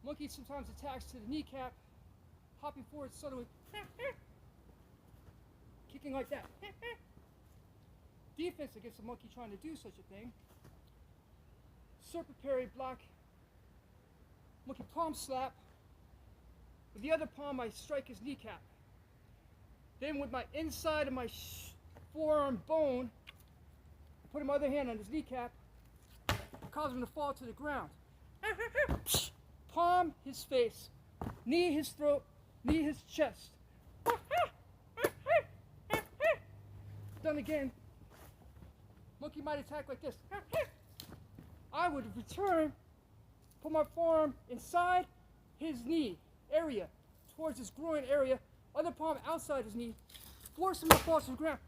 Monkey sometimes attacks to the kneecap, hopping forward suddenly, kicking like that. Defense against a monkey trying to do such a thing. Serpent parry block. Monkey palm slap. With the other palm, I strike his kneecap. Then with my inside of my forearm bone, I put my other hand on his kneecap, cause him to fall to the ground. Palm his face, knee his throat, knee his chest. Done again. Monkey might attack like this. I would return, put my forearm inside his knee area, towards his groin area, other palm outside his knee, force him to fall to the ground.